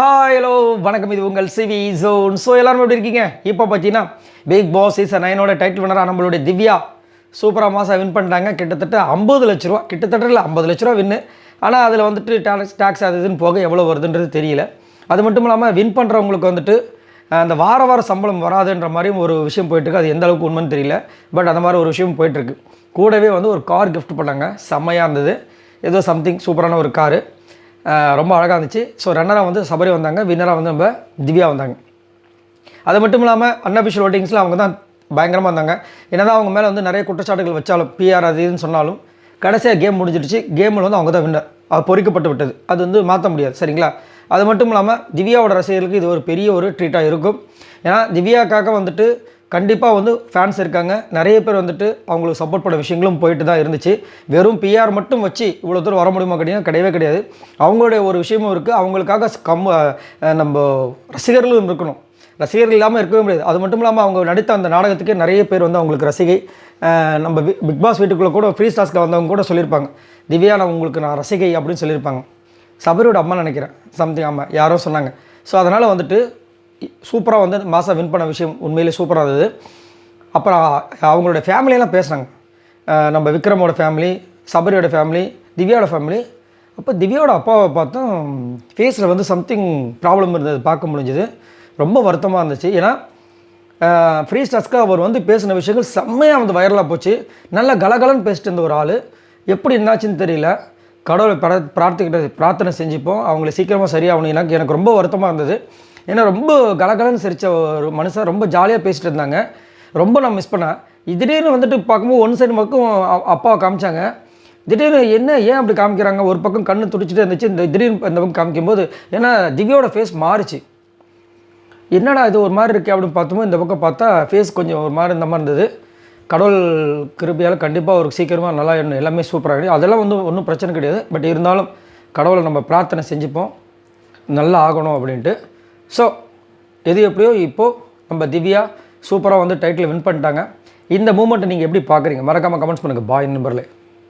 Hi hello வணக்கம். இது உங்கள் சிவி ஜோன். ஸோ எல்லாரும் எப்படி இருக்கீங்க? இப்போ பார்த்தீங்கன்னா பிக் பாஸ் சீசன் 9 டைட்டில் வினராக நம்மளுடைய திவ்யா சூப்பராக மாதம் வின் பண்ணிட்டாங்க. கிட்டத்தட்ட 50 லட்ச ரூபா, கிட்டத்தட்ட இல்லை 50 லட்ச ரூபா வின்னு. ஆனால் அதில் வந்துட்டு டேக்ஸ் அது இதுன்னு போக எவ்வளோ வருதுன்றது தெரியல. அது மட்டும் இல்லாமல் வின் பண்ணுறவங்களுக்கு வந்துட்டு அந்த வார சம்பளம் வராதுன்ற மாதிரியும் ஒரு விஷயம் போயிட்டுருக்கு. அது எந்த அளவுக்கு உண்மைன்னு தெரியல. பட் அந்த மாதிரி ஒரு விஷயம் போயிட்டுருக்கு. கூடவே வந்து ஒரு கார் கிஃப்ட் பண்ணாங்க, செம்மையாக இருந்தது. ஏதோ சம்திங் சூப்பரான ஒரு காரு, ரொம்ப அழகாக இருந்துச்சு. ஸோ ரன்னராக வந்து சபரி வந்தாங்க, வின்னராக வந்து நம்ம திவ்யா வந்தாங்க. அது மட்டும் இல்லாமல் அன்அஃபிஷியல் ஓட்டிங்ஸில் அவங்க தான் பயங்கரமாக இருந்தாங்க. என்னதான் அவங்க மேலே வந்து நிறைய குற்றச்சாட்டுகள் வச்சாலும், பிஆர் அது இதுன்னு சொன்னாலும், கடைசியாக கேம் முடிஞ்சிடுச்சு. கேமில் வந்து அவங்க தான் வின்னர். அது பொறிக்கப்பட்டு விட்டது. அது வந்து மாற்ற முடியாது, சரிங்களா? அது மட்டும் இல்லாமல் திவ்யாவோட ரசிகர்களுக்கு இது ஒரு பெரிய ஒரு ட்ரீட்டாக இருக்கும். ஏன்னா திவ்யாக்காக வந்துட்டு கண்டிப்பாக வந்து ஃபேன்ஸ் இருக்காங்க. நிறைய பேர் வந்துட்டு அவங்களுக்கு சப்போர்ட் பண்ண விஷயங்களும் போயிட்டு தான் இருந்துச்சு. வெறும் பிஆர் மட்டும் வச்சு இவ்வளோ தூரம் வர முடியுமா கேட்டிங்கன்னா கிடையவே கிடையாது. அவங்களுடைய ஒரு விஷயமும் இருக்குது. அவங்களுக்காக நம்ம ரசிகர்களும் இருக்கணும். ரசிகர்கள் இல்லாமல் இருக்கவே முடியாது. அது மட்டும் இல்லாமல் அவங்க நடித்த அந்த நாடகத்துக்கே நிறைய பேர் வந்து அவங்களுக்கு ரசிகை. நம்ம பிக் பாஸ் வீட்டுக்குள்ளே கூட ஃப்ரீ ஸ்டாஸ்கில் வந்தவங்க கூட சொல்லியிருப்பாங்க, திவ்யா நான் ரசிகை அப்படின்னு சொல்லியிருப்பாங்க. சபரியோட அம்மா நினைக்கிறேன், சம்திங் அம்மா யாரோ சொன்னாங்க. ஸோ அதனால் வந்துட்டு சூப்பராக வந்து மாதம் வின் பண்ண விஷயம் உண்மையிலே சூப்பராக இருந்தது. அப்புறம் அவங்களோட ஃபேமிலியெல்லாம் பேசுனாங்க. நம்ம விக்ரமோட ஃபேமிலி, சபரியோட ஃபேமிலி, திவ்யாவோட ஃபேமிலி. அப்போ திவ்யாவோட அப்பாவை பார்த்தோம், ஃபேஸில் வந்து சம்திங் ப்ராப்ளம் இருந்தது பார்க்க முடிஞ்சது. ரொம்ப வருத்தமாக இருந்துச்சு. ஏன்னா ஃப்ரீ ஸ்டாஸ்க்கு அவர் வந்து பேசின விஷயங்கள் செம்மையாக வந்து வைரலாக போச்சு. நல்லா கலகலன்னு பேசிட்டு இருந்த ஒரு ஆள் எப்படி என்னாச்சுன்னு தெரியல. கடவுளை பிரார்த்தனை செஞ்சுப்போம் அவங்களை சீக்கிரமாக சரியாகணும். எனக்கு ரொம்ப வருத்தமாக இருந்தது. ஏன்னா ரொம்ப கலகலன்னு சிரித்த ஒரு மனுஷன், ரொம்ப ஜாலியாக பேசிட்டு இருந்தாங்க. ரொம்ப நான் மிஸ் பண்ணேன். திடீர்னு வந்துட்டு பார்க்கும்போது ஒன் சைடு பக்கம் அப்பாவை காமிச்சாங்க. திடீர்னு ஏன் அப்படி காமிக்கிறாங்க? ஒரு பக்கம் கண்ணு துடிச்சிட்டே இருந்துச்சு. திடீர்னு இந்த பக்கம் காமிக்கும்போது ஏன்னா திவ்யாவோட ஃபேஸ் மாறிச்சு. என்னடா இது ஒரு மாதிரி இருக்குது அப்படின்னு பார்த்தும்போது இந்த பக்கம் பார்த்தா ஃபேஸ் கொஞ்சம் ஒரு மாதிரி இந்த மாதிரி இருந்தது. கடவுள் கிருபையால் கண்டிப்பாக ஒரு சீக்கிரமாக நல்லா எல்லாமே சூப்பராக கிடையாது. அதெல்லாம் வந்து ஒன்றும் பிரச்சனை கிடையாது. பட் இருந்தாலும் கடவுளை நம்ம பிரார்த்தனை செஞ்சுப்போம் நல்லா ஆகணும் அப்படின்ட்டு. ஸோ எது எப்படியோ இப்போது நம்ம திவ்யா சூப்பராக வந்து டைட்டில் வின் பண்ணிட்டாங்க. இந்த மூமெண்ட்டை நீங்கள் எப்படி பார்க்குறீங்க? மறக்காமல் கமெண்ட்ஸ் பண்ணுங்கள். பாய் நம்பரில்.